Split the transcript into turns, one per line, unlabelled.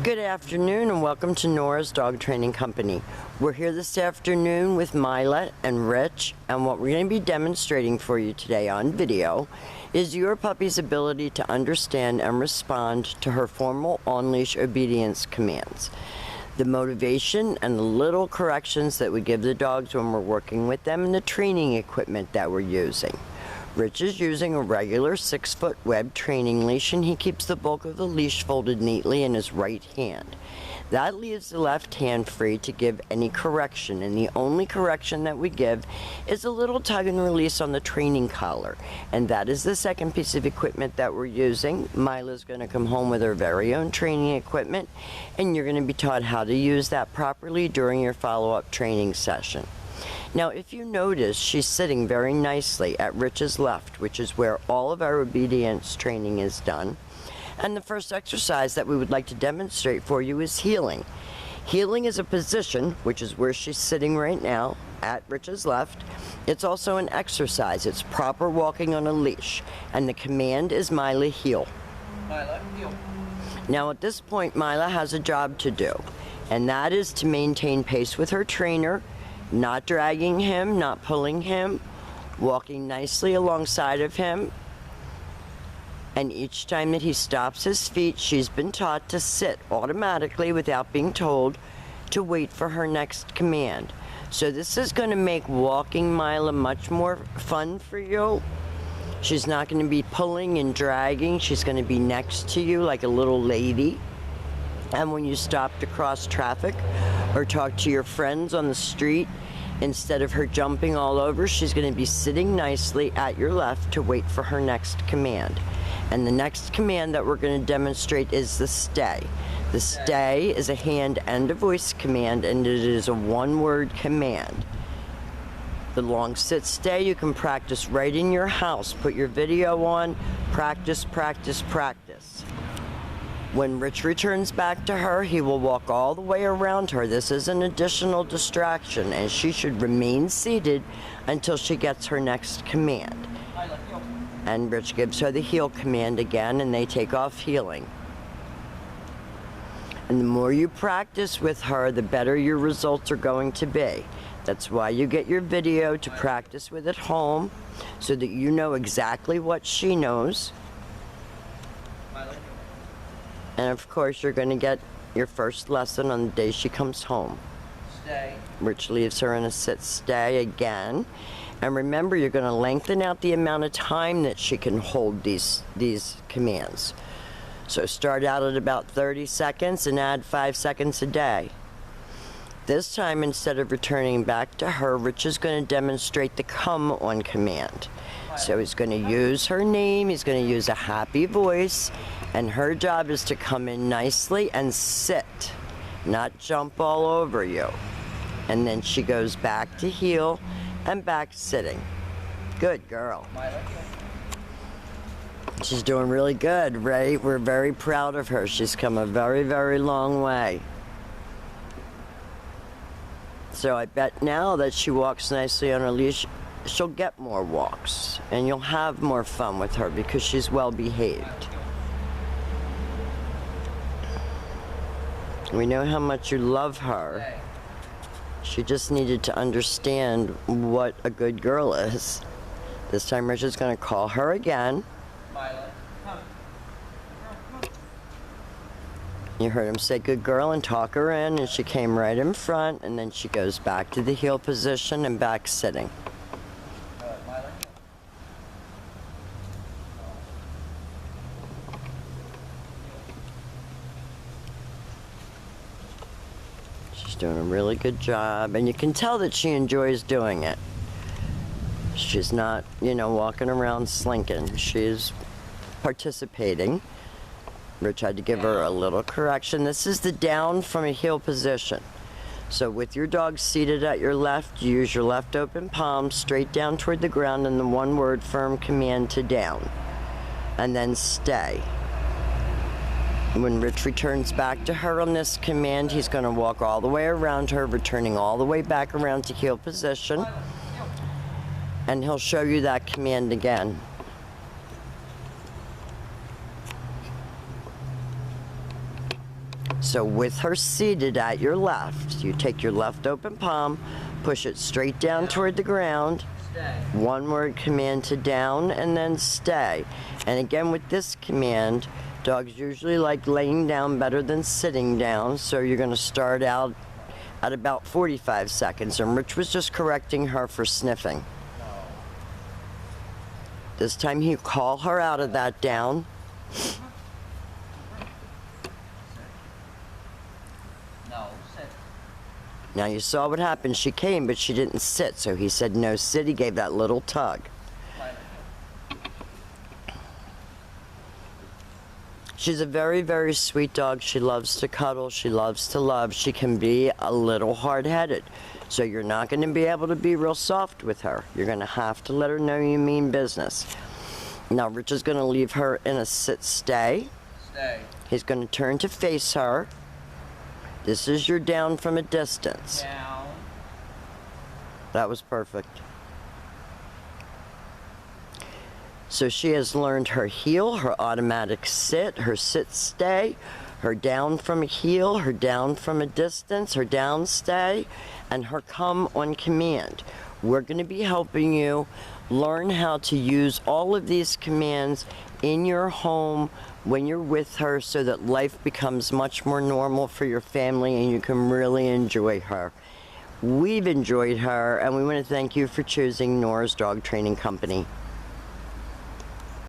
Good afternoon and welcome to Nora's Dog Training Company. We're here this afternoon with Myla and Rich, and what we're going to be demonstrating for you today on video is your puppy's ability to understand and respond to her formal on-leash obedience commands. The motivation and the little corrections that we give the dogs when we're working with them, and the training equipment that we're using. Rich is using a regular 6-foot web training leash, and he keeps the bulk of the leash folded neatly in his right hand. That leaves the left hand free to give any correction, and the only correction that we give is a little tug and release on the training collar, and that is the second piece of equipment that we're using. Myla's going to come home with her very own training equipment, and you're going to be taught how to use that properly during your follow-up training session. Now, if you notice, she's sitting very nicely at Rich's left, which is where all of our obedience training is done. And the first exercise that we would like to demonstrate for you is heeling. Heeling is a position, which is where she's sitting right now, at Rich's left. It's also an exercise. It's proper walking on a leash. And the command is Myla, heel.
Myla, heel.
Now, at this point, Myla has a job to do, and that is to maintain pace with her trainer, not dragging him, not pulling him, walking nicely alongside of him. And each time that he stops his feet, she's been taught to sit automatically without being told, to wait for her next command. So this is going to make walking Myla much more fun for you. She's not going to be pulling and dragging. She's going to be next to you like a little lady. And when you stop to cross traffic or talk to your friends on the street, instead of her jumping all over, she's going to be sitting nicely at your left to wait for her next command. And the next command that we're going to demonstrate is the stay. The stay is a hand and a voice command, and it is a one-word command. The long sit stay you can practice right in your house. Put your video on, practice, practice, practice. When Rich returns back to her, he will walk all the way around her. This is an additional distraction, and she should remain seated until she gets her next command. And Rich gives her the heel command again, and they take off heeling. And the more you practice with her, the better your results are going to be. That's why you get your video to practice with at home, so that you know exactly what she knows. And of course, you're going to get your first lesson on the day she comes home.
Stay.
Rich leaves her in a sit stay again. And remember, you're going to lengthen out the amount of time that she can hold these commands. So start out at about 30 seconds and add 5 seconds a day. This time, instead of returning back to her, Rich is going to demonstrate the come on command. So he's going to use her name, he's going to use a happy voice, and her job is to come in nicely and sit, not jump all over you. And then she goes back to heel and back sitting. Good girl. She's doing really good, right? We're very proud of her. She's come a very, very long way. So I bet now that she walks nicely on her leash, she'll get more walks, and you'll have more fun with her because she's well behaved. We know how much you love her. She just needed to understand what a good girl is. This time Rich is going to call her again. You heard him say good girl and talk her in, and she came right in front, and then she goes back to the heel position and back sitting. She's doing a really good job, and you can tell that she enjoys doing it. She's not, walking around slinking. She's participating. Rich had to give her a little correction. This is the down from a heel position. So with your dog seated at your left, you use your left open palm straight down toward the ground and the one-word firm command to down. And then stay. When Rich returns back to her on this command, he's going to walk all the way around her, returning all the way back around to heel position. And he'll show you that command again. So with her seated at your left, you take your left open palm, push it straight down toward the ground.
Stay.
One word command to down and then stay. And again with this command, dogs usually like laying down better than sitting down, so you're going to start out at about 45 seconds. And Rich was just correcting her for sniffing. This time you call her out of that down.
No, sit.
Now you saw what happened. She came, but she didn't sit. So he said no sit. He gave that little tug.
Myla,
She's a very, very sweet dog. She loves to cuddle. She loves to love. She can be a little hard-headed. So you're not going to be able to be real soft with her. You're going to have to let her know you mean business. Now Rich is going to leave her in a sit-stay.
stay.
He's going to turn to face her. This is your down from a distance.
Down.
That was perfect. So she has learned her heel, her automatic sit, her sit-stay, her down from a heel, her down from a distance, her down stay, and her come on command. We're going to be helping you learn how to use all of these commands in your home when you're with her so that life becomes much more normal for your family and you can really enjoy her. We've enjoyed her, and we want to thank you for choosing Nora's Dog Training Company.